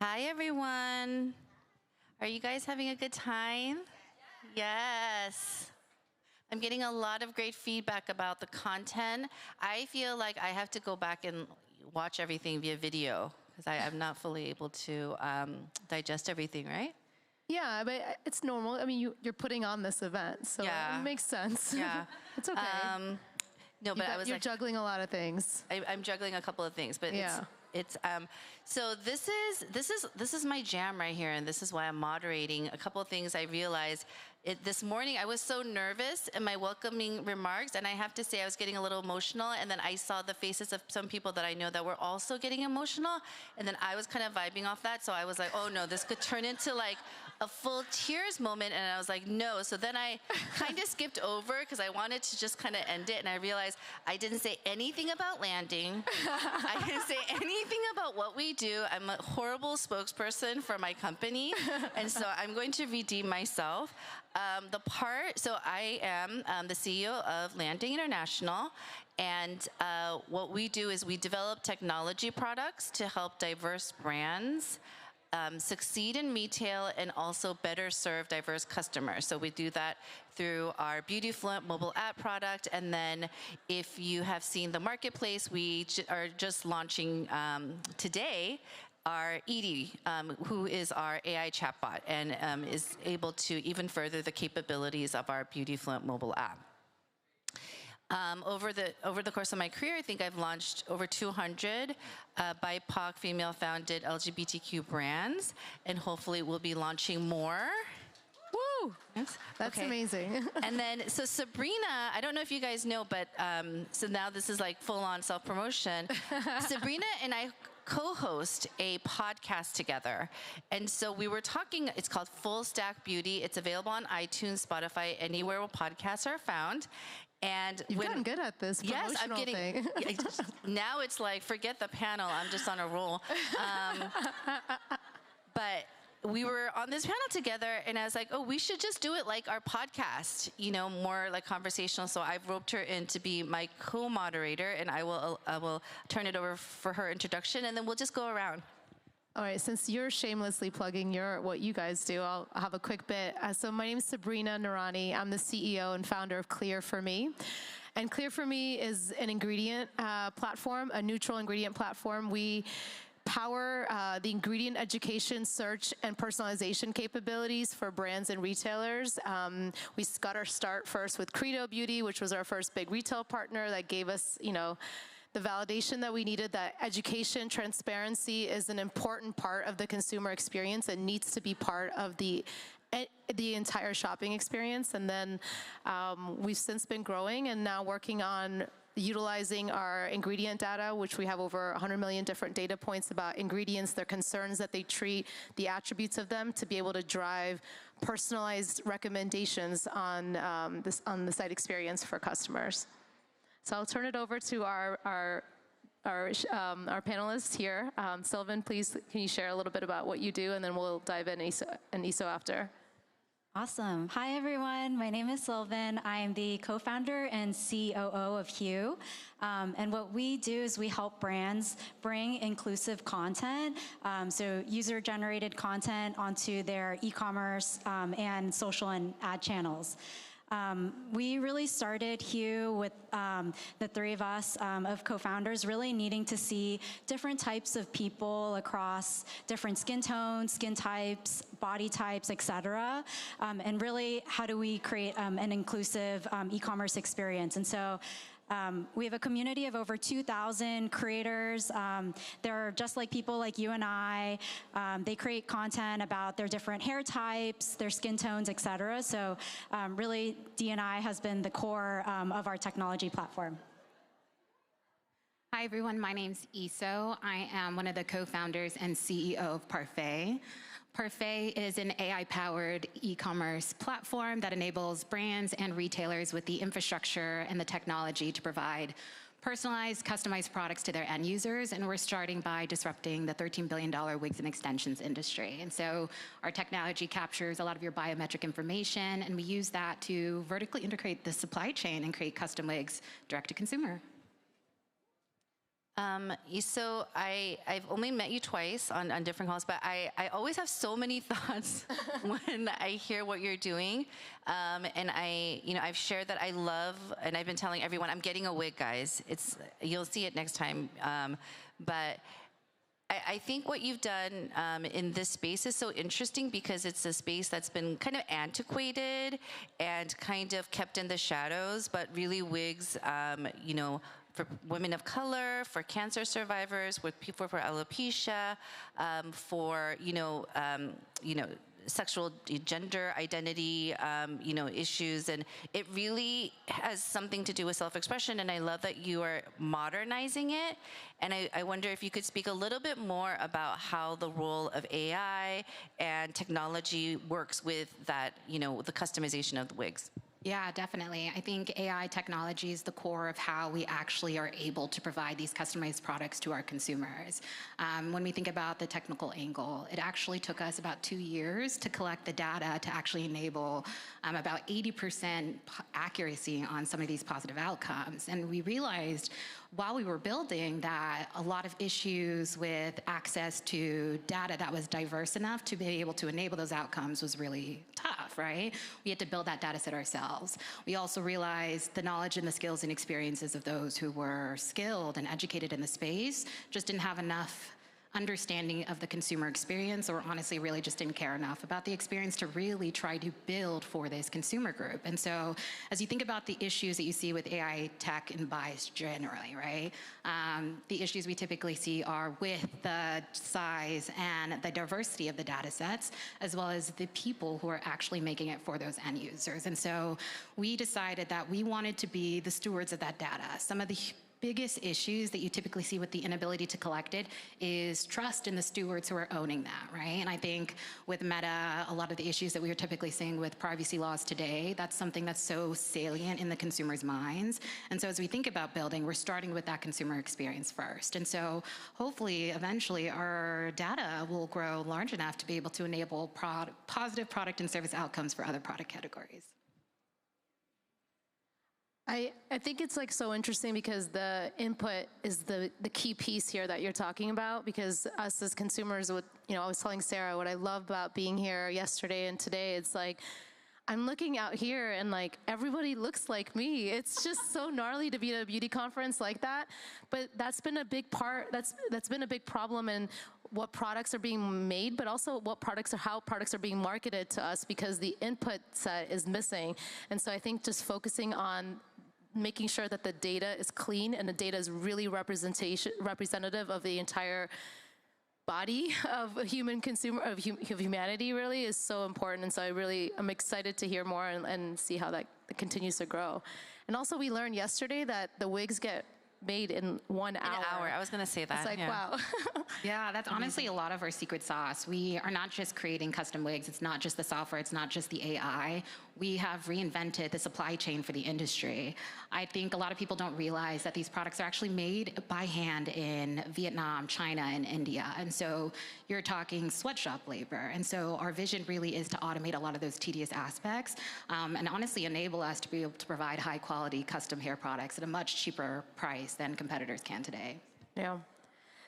Hi, everyone. Are you guys having a good time? Yes. I'm getting a lot of great feedback about the content. I feel like I have to go back and watch everything via video because I'm not fully able to digest everything, right? Yeah, but it's normal. I mean, you're putting on this event, so Yeah. it makes sense. Yeah. It's okay. No, but You're juggling a lot of things. I'm juggling a couple of things, but Yeah. it's so this is my jam right here, and this is why I'm moderating. A couple of things I realized this morning. I was so nervous in my welcoming remarks, and I have to say I was getting a little emotional, and then I saw the faces of some people that I know that were also getting emotional, and then I was kind of vibing off that, so I was like, oh no, this could turn into like a full tears moment, and I was like, no. So then I kind of skipped over because I wanted to just kind of end it, and I realized I didn't say anything about landing. I didn't say anything about what we do. I'm a horrible spokesperson for my company, and so I'm going to redeem myself. So I am the CEO of Landing International, and what we do is we develop technology products to help diverse brands succeed in retail and also better serve diverse customers. So we do that through our Beautyfluent mobile app product. And then if you have seen the marketplace, we are just launching today our Edie, who is our AI chatbot and is able to even further the capabilities of our Beautyfluent mobile app. Over the course of my career, I think I've launched over 200 BIPOC, female-founded LGBTQ brands, and hopefully we'll be launching more. Woo! Yes. That's amazing. And then, so Sabrina, I don't know if you guys know, but so now this is like full-on self-promotion. Sabrina and I co-host a podcast together. And so we were talking, it's called Full Stack Beauty. It's available on iTunes, Spotify, anywhere where podcasts are found. And You've gotten good at this promotional yes, I'm getting, thing. now it's like, forget the panel, I'm just on a roll. But we were on this panel together, and I was like, oh, we should just do it like our podcast, you know, more like conversational. So I've roped her in to be my co-moderator, and I will turn it over for her introduction, and then we'll just go around. All right, since you're shamelessly plugging what you guys do, I'll have a quick bit. So my name is Sabrina Noorani. I'm the CEO and founder of Clear For Me. And Clear For Me is an ingredient platform, a neutral ingredient platform. We power the ingredient education, search, and personalization capabilities for brands and retailers. We got our start first with Credo Beauty, which was our first big retail partner that gave us, you know, the validation that we needed, that education, transparency is an important part of the consumer experience and needs to be part of the entire shopping experience. And then we've since been growing and now working on utilizing our ingredient data, which we have over 100 million different data points about ingredients, their concerns that they treat, the attributes of them, to be able to drive personalized recommendations on the site experience for customers. So I'll turn it over to our panelists here. Sylvan, please, can you share a little bit about what you do, and then we'll dive in Iso after. Awesome. Hi, everyone. My name is Sylvan. I am the co-founder and COO of Hue. And what we do is we help brands bring inclusive content, so user-generated content onto their e-commerce and social and ad channels. We really started Hue with the three of us of co-founders really needing to see different types of people across different skin tones, skin types, body types, et cetera. And really, how do we create an inclusive e-commerce experience? And so we have a community of over 2,000 creators. They're just like people like you and I. They create content about their different hair types, their skin tones, et cetera. So really, D&I has been the core of our technology platform. Hi, everyone. My name's Iso. I am one of the co-founders and CEO of Parfait. Parfait is an AI-powered e-commerce platform that enables brands and retailers with the infrastructure and the technology to provide personalized, customized products to their end users, and we're starting by disrupting the $13 billion wigs and extensions industry. And so our technology captures a lot of your biometric information, and we use that to vertically integrate the supply chain and create custom wigs direct to consumer. So I've only met you twice on different calls, but I always have so many thoughts when I hear what you're doing. And I've shared that I love, and I've been telling everyone, I'm getting a wig, guys. You'll see it next time. But I think what you've done in this space is so interesting because it's a space that's been kind of antiquated and kind of kept in the shadows, but really wigs, for women of color, for cancer survivors, with people for alopecia, for sexual gender identity, issues, and it really has something to do with self-expression. And I love that you are modernizing it. And I wonder if you could speak a little bit more about how the role of AI and technology works with that, the customization of the wigs. Yeah, definitely. I think AI technology is the core of how we actually are able to provide these customized products to our consumers. When we think about the technical angle, it actually took us about 2 years to collect the data to actually enable about 80% accuracy on some of these positive outcomes. And we realized while we were building that a lot of issues with access to data that was diverse enough to be able to enable those outcomes was really tough, right? We had to build that data set ourselves. We also realized the knowledge and the skills and experiences of those who were skilled and educated in the space just didn't have enough understanding of the consumer experience, or honestly really just didn't care enough about the experience to really try to build for this consumer group. And so as you think about the issues that you see with AI tech and bias generally, right? The issues we typically see are with the size and the diversity of the data sets, as well as the people who are actually making it for those end users. And so we decided that we wanted to be the stewards of that data. Some of the biggest issues that you typically see with the inability to collect it is trust in the stewards who are owning that, right? And I think with Meta, a lot of the issues that we are typically seeing with privacy laws today, that's something that's so salient in the consumer's minds. And so as we think about building, we're starting with that consumer experience first. And so hopefully, eventually, our data will grow large enough to be able to enable positive product and service outcomes for other product categories. I think it's so interesting because the input is the key piece here that you're talking about, because us as consumers I was telling Sarah what I love about being here yesterday and today. It's I'm looking out here and everybody looks like me. It's just so gnarly to be at a beauty conference like that. But that's been a big part, that's been a big problem in what products are being made, but also how products are being marketed to us, because the input set is missing. And so I think just focusing on making sure that the data is clean and the data is really representative of the entire body of a human consumer, of humanity, really is so important. And so I'm excited to hear more and see how that continues to grow. And also we learned yesterday that the wigs get made in 1 hour. An hour, I was gonna say that. It's wow. Yeah, that's honestly a lot of our secret sauce. We are not just creating custom wigs, it's not just the software, it's not just the AI. We have reinvented the supply chain for the industry. I think a lot of people don't realize that these products are actually made by hand in Vietnam, China, and India. And so you're talking sweatshop labor. And so our vision really is to automate a lot of those tedious aspects and honestly enable us to be able to provide high quality custom hair products at a much cheaper price than competitors can today. Yeah.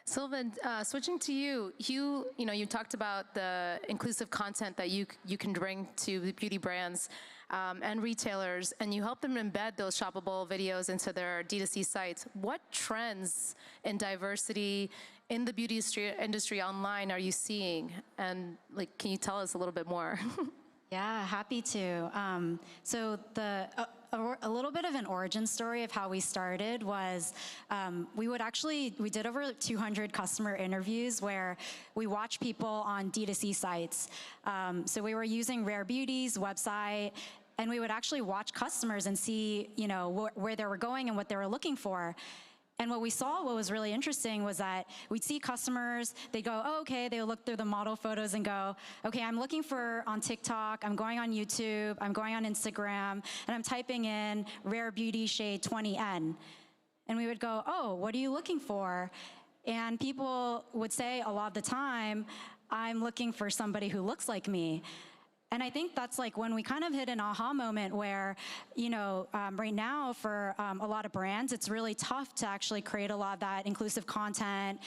Sylvan, switching to you, you talked about the inclusive content that you can bring to the beauty brands and retailers, and you help them embed those shoppable videos into their D2C sites. What trends in diversity in the beauty industry online are you seeing? And can you tell us a little bit more? Yeah, happy to. So a little bit of an origin story of how we started was we did over 200 customer interviews where we watch people on D2C sites. So we were using Rare Beauty's website, and we would actually watch customers and see, where they were going and what they were looking for. And what we saw, what was really interesting, was that we'd see customers, they go, oh, okay, they look through the model photos and go, okay, I'm looking for on TikTok, I'm going on YouTube, I'm going on Instagram, and I'm typing in Rare Beauty Shade 20N. And we would go, oh, what are you looking for? And people would say a lot of the time, I'm looking for somebody who looks like me. And I think that's like when we kind of hit an aha moment where, right now for a lot of brands, it's really tough to actually create a lot of that inclusive content.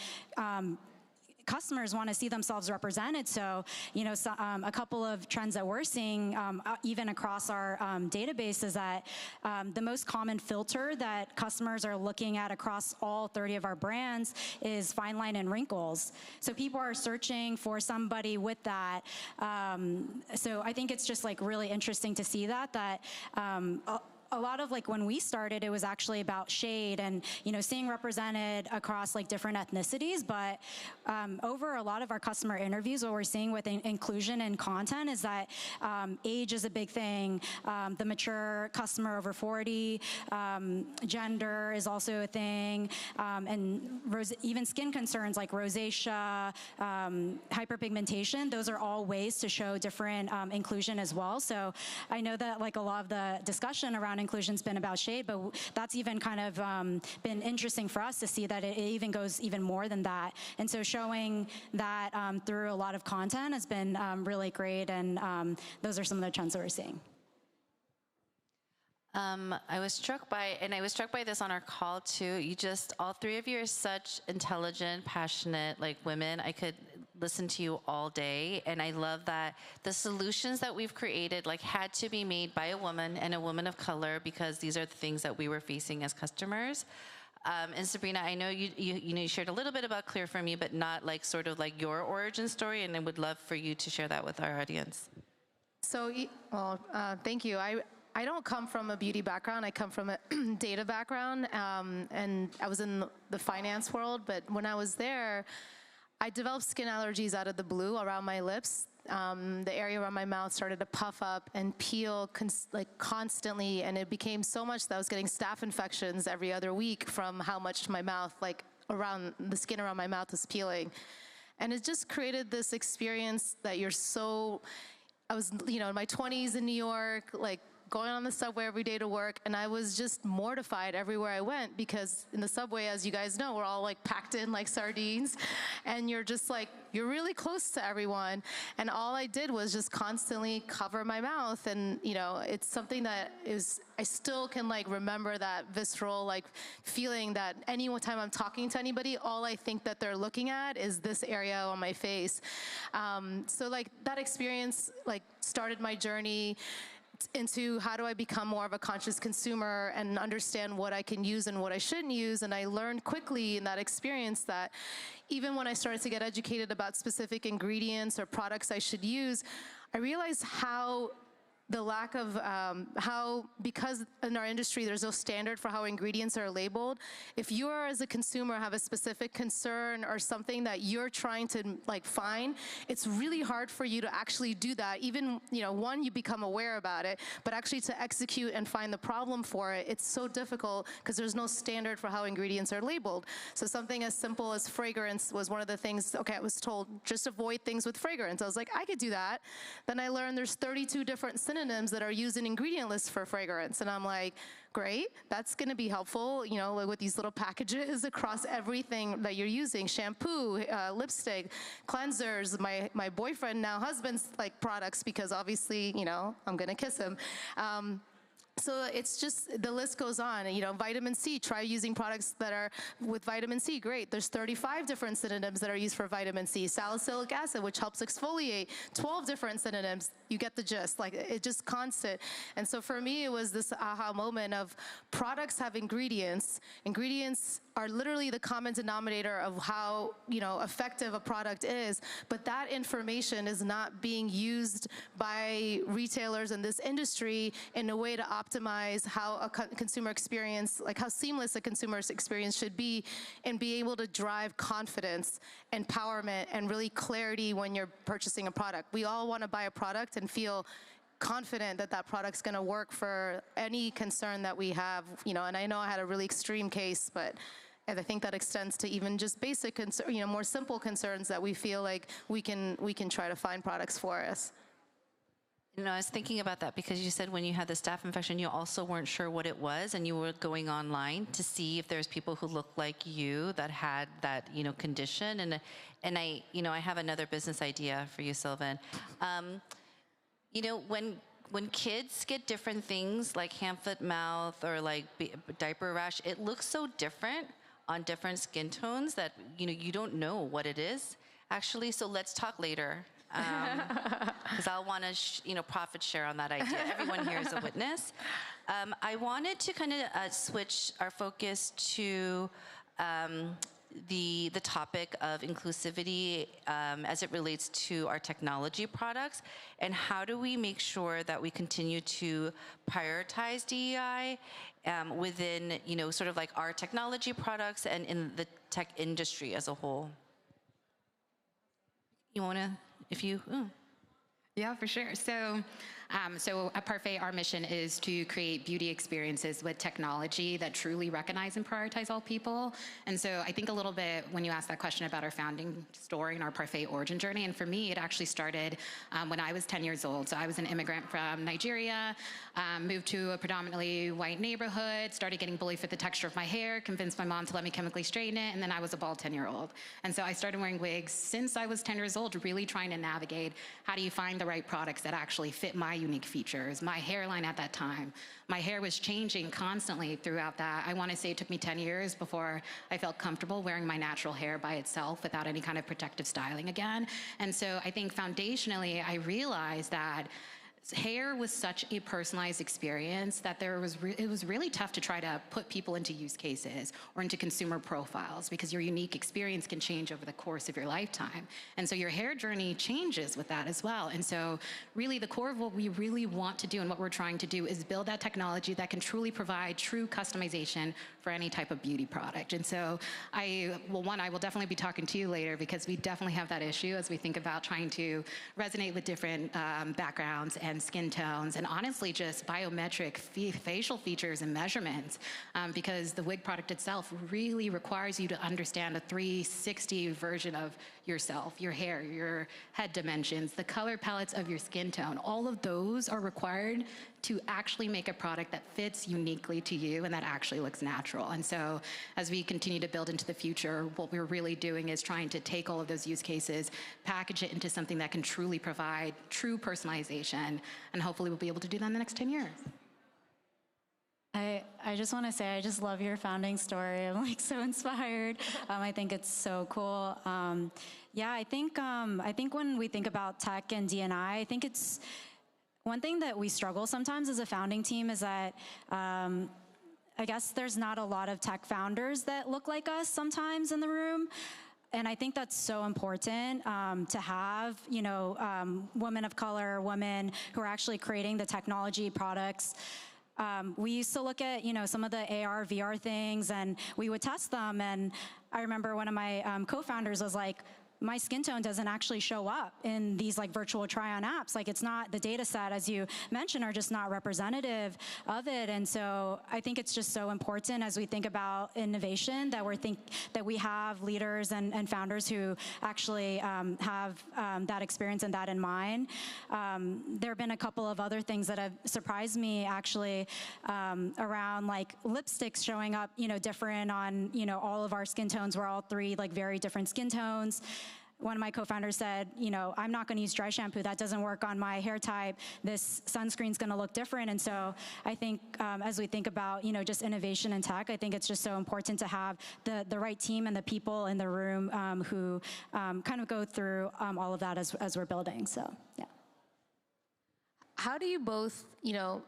Customers want to see themselves represented. So, a couple of trends that we're seeing, even across our database, is that the most common filter that customers are looking at across all 30 of our brands is fine line and wrinkles. So people are searching for somebody with that. So I think it's just like really interesting to see that a lot of like when we started, it was actually about shade and, seeing represented across like different ethnicities. But over a lot of our customer interviews, what we're seeing with inclusion and content is that age is a big thing. The mature customer over 40, gender is also a thing. And even skin concerns like rosacea, hyperpigmentation, those are all ways to show different inclusion as well. So I know that like a lot of the discussion around inclusion's been about shade, but that's even kind of been interesting for us to see that it even goes even more than that. And so showing that through a lot of content has been really great, and those are some of the trends that we're seeing. I was struck by this on our call too. All three of you are such intelligent, passionate, like women. I could listen to you all day, and I love that the solutions that we've created like had to be made by a woman and a woman of color, because these are the things that we were facing as customers. And Sabrina, I know you shared a little bit about Clear for Me, but not like sort of like your origin story, and I would love for you to share that with our audience. So, thank you. I don't come from a beauty background. I come from a data background, and I was in the finance world. But when I was there, I developed skin allergies out of the blue around my lips. The area around my mouth started to puff up and peel constantly, and it became so much that I was getting staph infections every other week from how much my mouth, around the skin around my mouth was peeling. And it just created this experience that I was, in my 20s in New York, going on the subway every day to work, and I was just mortified everywhere I went, because in the subway, as you guys know, we're all packed in like sardines, and you're just you're really close to everyone. And all I did was just constantly cover my mouth, and it's something that I still can remember that visceral feeling that any time I'm talking to anybody, all I think that they're looking at is this area on my face. So that experience started my journey into how do I become more of a conscious consumer and understand what I can use and what I shouldn't use. And I learned quickly in that experience that even when I started to get educated about specific ingredients or products I should use, I realized how the lack of because in our industry there's no standard for how ingredients are labeled. If you are, as a consumer, have a specific concern or something that you're trying to find, it's really hard for you to actually do that. Even one, you become aware about it, but actually to execute and find the problem for it, it's so difficult because there's no standard for how ingredients are labeled. So something as simple as fragrance was one of the things. Okay, I was told just avoid things with fragrance. I was like, I could do that. Then I learned there's 32 different synonyms that are used in ingredient lists for fragrance. And I'm like, great, that's gonna be helpful, with these little packages across everything that you're using, shampoo, lipstick, cleansers, my boyfriend, now husband's products, because obviously, I'm gonna kiss him. So it's just, the list goes on. Vitamin C, try using products that are with vitamin C, great. There's 35 different synonyms that are used for vitamin C. Salicylic acid, which helps exfoliate, 12 different synonyms. You get the gist, it's just constant. And so for me, it was this aha moment of products have ingredients. Ingredients are literally the common denominator of how, effective a product is, but that information is not being used by retailers in this industry in a way to optimize how a consumer experience, how seamless a consumer's experience should be, and be able to drive confidence, empowerment, and really clarity when you're purchasing a product. We all want to buy a product and feel confident that that product's going to work for any concern that we have, and I know I had a really extreme case, but I think that extends to even just basic, more simple concerns that we feel like we can try to find products for us. I was thinking about that because you said when you had the staph infection, you also weren't sure what it was, and you were going online to see if there's people who looked like you that had that, condition. And I have another business idea for you, Sylvan. You know, when kids get different things like hand, foot, mouth, or like diaper rash, it looks so different on different skin tones that, you know, you don't know what it is actually. So let's talk later. Because I'll want to, profit share on that idea. Everyone here is a witness. I wanted to kind of switch our focus to the topic of inclusivity as it relates to our technology products, and how do we make sure that we continue to prioritize DEI within, sort of like our technology products and in the tech industry as a whole. You want to, Yeah, for sure. So at Parfait, our mission is to create beauty experiences with technology that truly recognize and prioritize all people. And so I think a little bit when you asked that question about our founding story and our Parfait origin journey, and for me, it actually started when I was 10 years old. So I was an immigrant from Nigeria, moved to a predominantly white neighborhood, started getting bullied for the texture of my hair, convinced my mom to let me chemically straighten it, and then I was a bald 10-year-old. And so I started wearing wigs since I was 10 years old, really trying to navigate how do you find the right products that actually fit my unique features, my hairline at that time. My hair was changing constantly throughout that. I want to say it took me 10 years before I felt comfortable wearing my natural hair by itself without any kind of protective styling again. And so I think foundationally, I realized that hair was such a personalized experience that it was really tough to try to put people into use cases or into consumer profiles, because your unique experience can change over the course of your lifetime. And so your hair journey changes with that as well. And so really the core of what we really want to do and what we're trying to do is build that technology that can truly provide true customization for any type of beauty product. And so I will definitely be talking to you later, because we definitely have that issue as we think about trying to resonate with different backgrounds and skin tones, and honestly just biometric facial features and measurements, because the wig product itself really requires you to understand a 360 version of yourself, your hair, your head dimensions, the color palettes of your skin tone. All of those are required to actually make a product that fits uniquely to you and that actually looks natural. And so as we continue to build into the future, what we're really doing is trying to take all of those use cases, package it into something that can truly provide true personalization, and hopefully we'll be able to do that in the next 10 years. I just want to say I just love your founding story. I'm like so inspired. I think it's so cool. Yeah, I think when we think about tech and D&I, I think it's one thing that we struggle sometimes as a founding team is that I guess there's not a lot of tech founders that look like us sometimes in the room. And I think that's so important to have, women of color, women who are actually creating the technology products. We used to look at, some of the AR, VR things, and we would test them. And I remember one of my co-founders was like, my skin tone doesn't actually show up in these like virtual try-on apps. Like it's not, the data set, as you mentioned, are just not representative of it. And so I think it's just so important as we think about innovation that we have leaders and founders who actually have that experience and that in mind. There have been a couple of other things that have surprised me actually around like lipsticks showing up, different on, all of our skin tones. We're all three like very different skin tones. One of my co-founders said, I'm not going to use dry shampoo. That doesn't work on my hair type. This sunscreen's going to look different. And so I think as we think about, just innovation in tech, I think it's just so important to have the right team and the people in the room who kind of go through all of that as we're building. So, yeah. How do you both,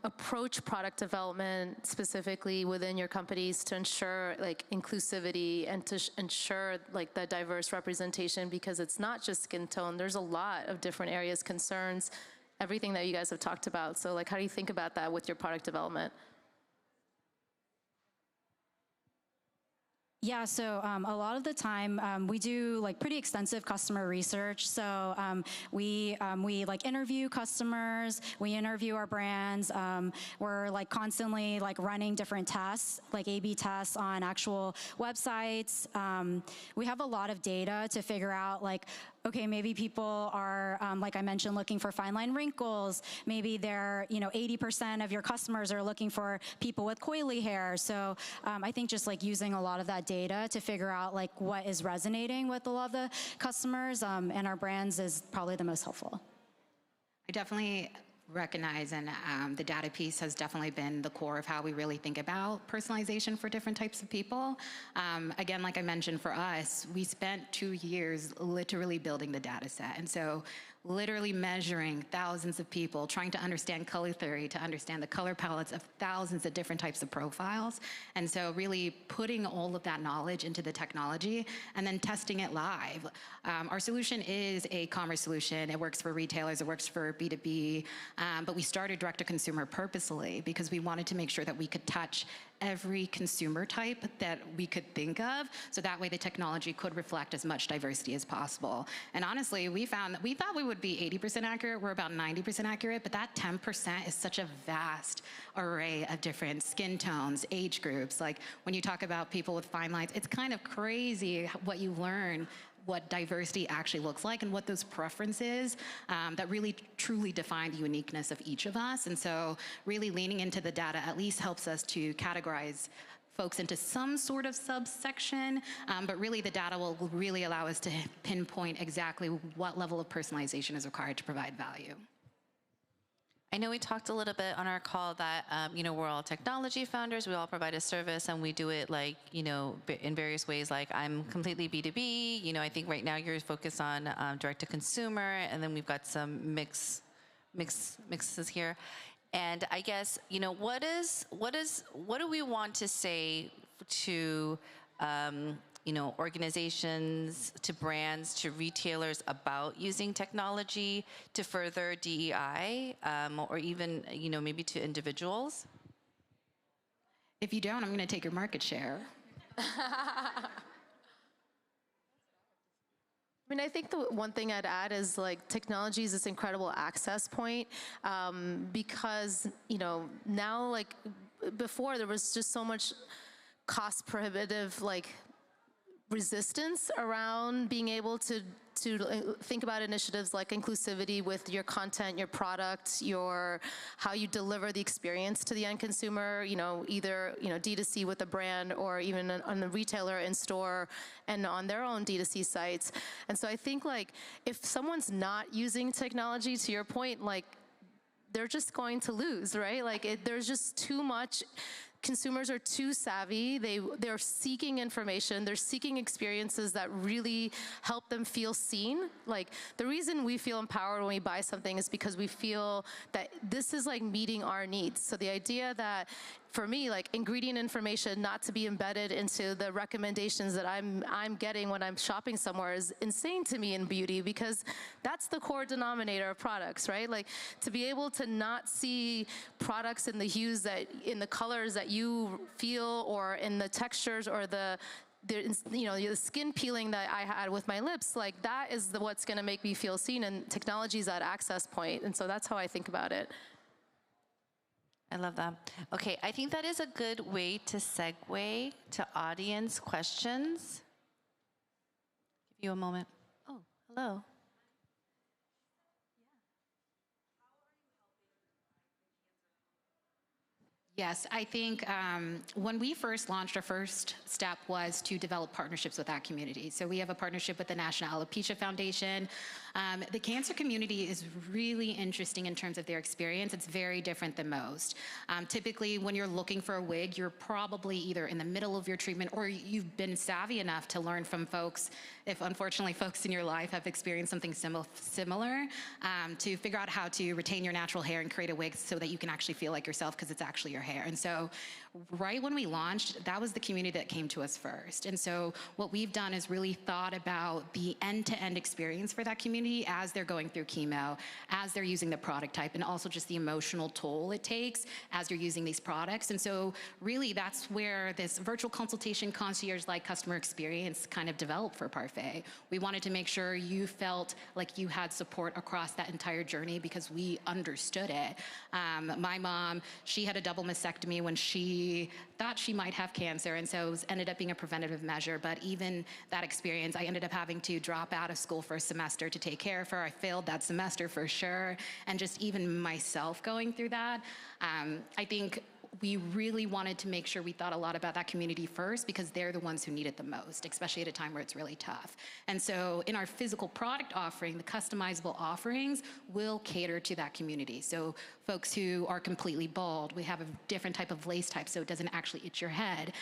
approach product development specifically within your companies to ensure like inclusivity and to ensure like the diverse representation? Because it's not just skin tone. There's a lot of different areas, concerns, everything that you guys have talked about. So like, how do you think about that with your product development? Yeah, so a lot of the time we do like pretty extensive customer research. So we like interview customers, we interview our brands. We're like constantly like running different tests, like A/B tests on actual websites. We have a lot of data to figure out like, okay, maybe people are, like I mentioned, looking for fine line wrinkles. Maybe they're, 80% of your customers are looking for people with coily hair. So I think just like using a lot of that data to figure out like what is resonating with a lot of the customers and our brands is probably the most helpful. I definitely recognize, and the data piece has definitely been the core of how we really think about personalization for different types of people. Again, like I mentioned, for us, we spent 2 years literally building the data set. And so literally measuring thousands of people, trying to understand color theory, to understand the color palettes of thousands of different types of profiles. And so really putting all of that knowledge into the technology and then testing it live. Our solution is a commerce solution. It works for retailers, it works for B2B, but we started direct to consumer purposely because we wanted to make sure that we could touch every consumer type that we could think of, so that way the technology could reflect as much diversity as possible. And honestly, we found that we thought we would be 80% accurate. We're about 90% accurate, but that 10% is such a vast array of different skin tones, age groups. Like when you talk about people with fine lines, it's kind of crazy what you learn, what diversity actually looks like and what those preferences that really truly define the uniqueness of each of us. And so really leaning into the data at least helps us to categorize folks into some sort of subsection, but really the data will really allow us to pinpoint exactly what level of personalization is required to provide value. I know we talked a little bit on our call that, we're all technology founders, we all provide a service and we do it like, in various ways, like I'm completely B2B, I think right now you're focused on direct to consumer, and then we've got some mixes here. And I guess, what do we want to say to, organizations, to brands, to retailers about using technology to further DEI, or even, maybe to individuals? If you don't, I'm going to take your market share. I mean, I think the one thing I'd add is like technology is this incredible access point, because, now like before there was just so much cost prohibitive resistance around being able to think about initiatives like inclusivity with your content, your product, how you deliver the experience to the end consumer, either D2C with a brand or even on the retailer in store and on their own D2C sites. And so I think if someone's not using technology, to your point, they're just going to lose, right? There's just too much. Consumers are too savvy. They're seeking information. They're seeking experiences that really help them feel seen. The reason we feel empowered when we buy something is because we feel that this is meeting our needs. So the idea that, for me, ingredient information not to be embedded into the recommendations that I'm getting when I'm shopping somewhere is insane to me in beauty, because that's the core denominator of products, right? To be able to not see products in the hues in the colors that you feel, or in the textures, or the skin peeling that I had with my lips, that is what's going to make me feel seen, and technology is that access point. And so that's how I think about it. I love that. Okay, I think that is a good way to segue to audience questions. Give you a moment. Oh, hello. Yes, I think when we first launched, our first step was to develop partnerships with that community. So we have a partnership with the National Alopecia Foundation. The cancer community is really interesting in terms of their experience. It's very different than most. Typically, when you're looking for a wig, you're probably either in the middle of your treatment, or you've been savvy enough to learn from folks, if unfortunately folks in your life have experienced something similar, to figure out how to retain your natural hair and create a wig so that you can actually feel like yourself, because it's actually your hair. And so right when we launched, that was the community that came to us first. And so what we've done is really thought about the end-to-end experience for that community as they're going through chemo, as they're using the product type, and also just the emotional toll it takes as you're using these products. And so really that's where this virtual consultation concierge-like customer experience kind of developed for Parfait. We wanted to make sure you felt like you had support across that entire journey, because we understood it. My mom, she had a double mastectomy when she thought she might have cancer, and so it ended up being a preventative measure. But even that experience, I ended up having to drop out of school for a semester to take care of her. I failed that semester for sure. And just even myself going through that, I think we really wanted to make sure we thought a lot about that community first because they're the ones who need it the most, especially at a time where it's really tough. And so in our physical product offering, the customizable offerings will cater to that community. So folks who are completely bald, we have a different type of lace type so it doesn't actually itch your head.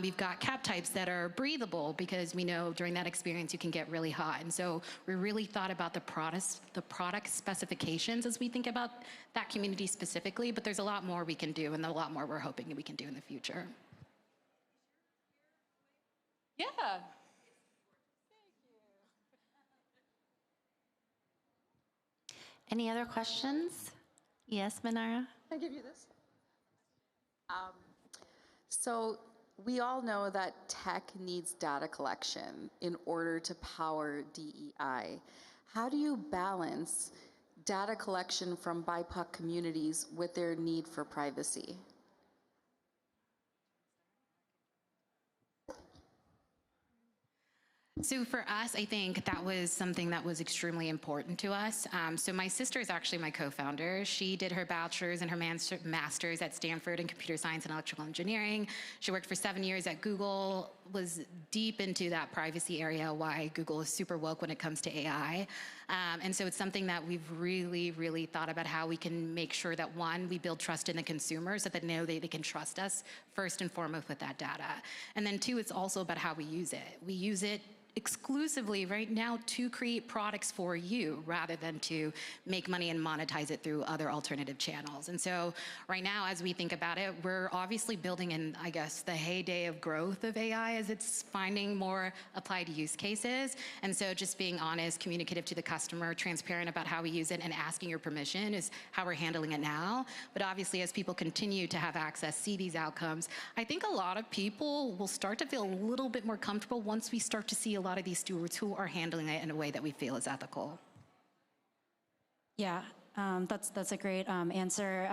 We've got cap types that are breathable because we know during that experience you can get really hot. And so we really thought about the product specifications as we think about that community specifically, but there's a lot more we can do and a lot more we're hoping we can do in the future. Yeah. Any other questions? Yes, Manara? Can I give you this? So we all know that tech needs data collection in order to power DEI. How do you balance data collection from BIPOC communities with their need for privacy? So for us, I think that was something that was extremely important to us. So my sister is actually my co-founder. She did her bachelor's and her master's at Stanford in computer science and electrical engineering. She worked for 7 years at Google, was deep into that privacy area, why Google is super woke when it comes to AI. And so it's something that we've really, really thought about how we can make sure that, one, we build trust in the consumers so that they know they can trust us first and foremost with that data. And then two, it's also about how we use it. We use it exclusively right now to create products for you rather than to make money and monetize it through other alternative channels. And so right now, as we think about it, we're obviously building in, I guess, the heyday of growth of AI as it's finding more applied use cases. And so just being honest, communicative to the customer, transparent about how we use it, and asking your permission is how we're handling it now. But obviously, as people continue to have access, see these outcomes, I think a lot of people will start to feel a little bit more comfortable once we start to see a lot of these stewards who are handling it in a way that we feel is ethical. Yeah, that's a great answer.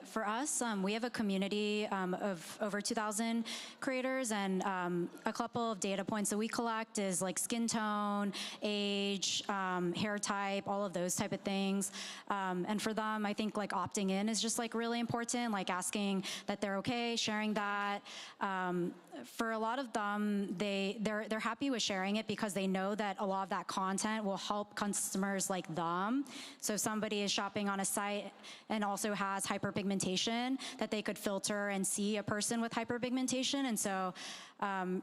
For us, we have a community of over 2,000 creators, and a couple of data points that we collect is like skin tone, age, hair type, all of those type of things. And for them, I think like opting in is just like really important, like asking that they're okay, sharing that. For a lot of them, they're happy with sharing it because they know that a lot of that content will help customers like them. So if somebody is shopping on a site and also has hyperpigmentation, that they could filter and see a person with hyperpigmentation. And so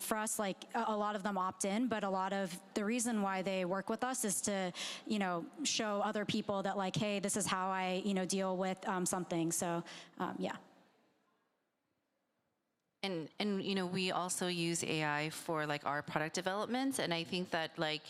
for us, like a lot of them opt in, but a lot of the reason why they work with us is to, show other people that like, hey, this is how I, deal with something. So yeah. And we also use AI for like our product development, and I think that like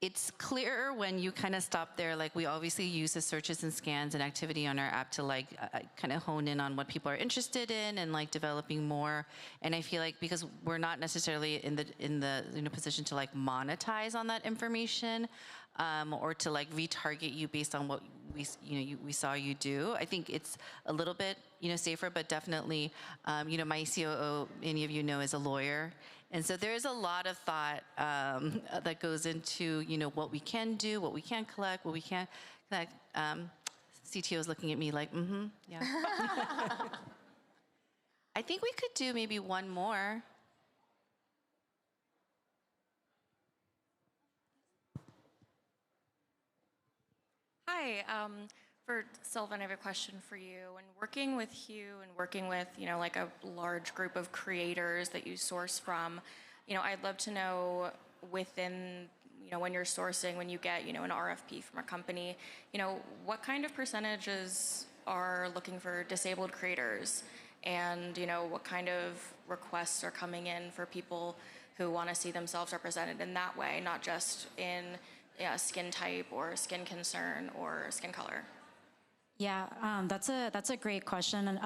it's clearer when you kind of stop there. Like we obviously use the searches and scans and activity on our app to like kind of hone in on what people are interested in and like developing more. And I feel like because we're not necessarily in the position to like monetize on that information, or to like retarget you based on what we saw you do. I think it's a little bit safer, but definitely my COO, many of you know, is a lawyer, and so there's a lot of thought that goes into what we can do, what we can collect, what we can't collect. CTO is looking at me like, yeah. I think we could do maybe one more. Hi, for Sylvan, I have a question for you. When working with Hugh and working with, like a large group of creators that you source from, I'd love to know within, when you're sourcing, when you get, an RFP from a company, what kind of percentages are looking for disabled creators? And, what kind of requests are coming in for people who want to see themselves represented in that way, not just in skin type or skin concern or skin color? Yeah, that's a great question.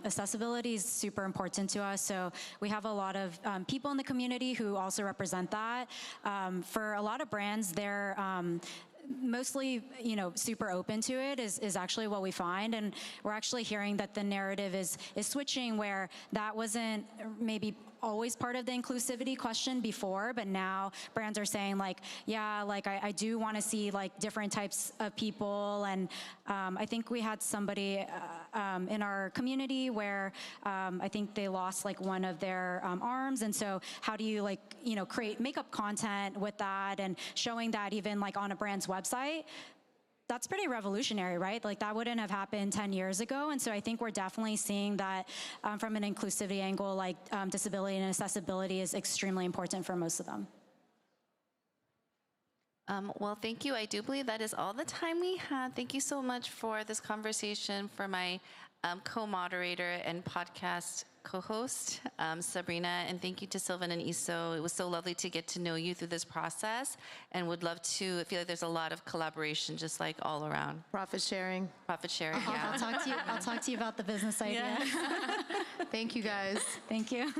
Accessibility is super important to us. So we have a lot of people in the community who also represent that. For a lot of brands, mostly, super open to it is actually what we find. And we're actually hearing that the narrative is switching, where that wasn't maybe always part of the inclusivity question before, but now brands are saying like, yeah, like I do want to see like different types of people. And I think we had somebody in our community where I think they lost like one of their arms. And so how do you like, create makeup content with that and showing that even like on a brand's website? That's pretty revolutionary, right? Like that wouldn't have happened 10 years ago. And so I think we're definitely seeing that from an inclusivity angle, like disability and accessibility is extremely important for most of them. Well, thank you. I do believe that is all the time we have. Thank you so much for this conversation, for my co-moderator and podcast co-host, Sabrina, and thank you to Sylvan and Iso. It was so lovely to get to know you through this process, and would love to feel like there's a lot of collaboration, just like all around. Profit sharing. Profit sharing, yeah. I'll talk to you about the business idea. Thank you guys. Thank you.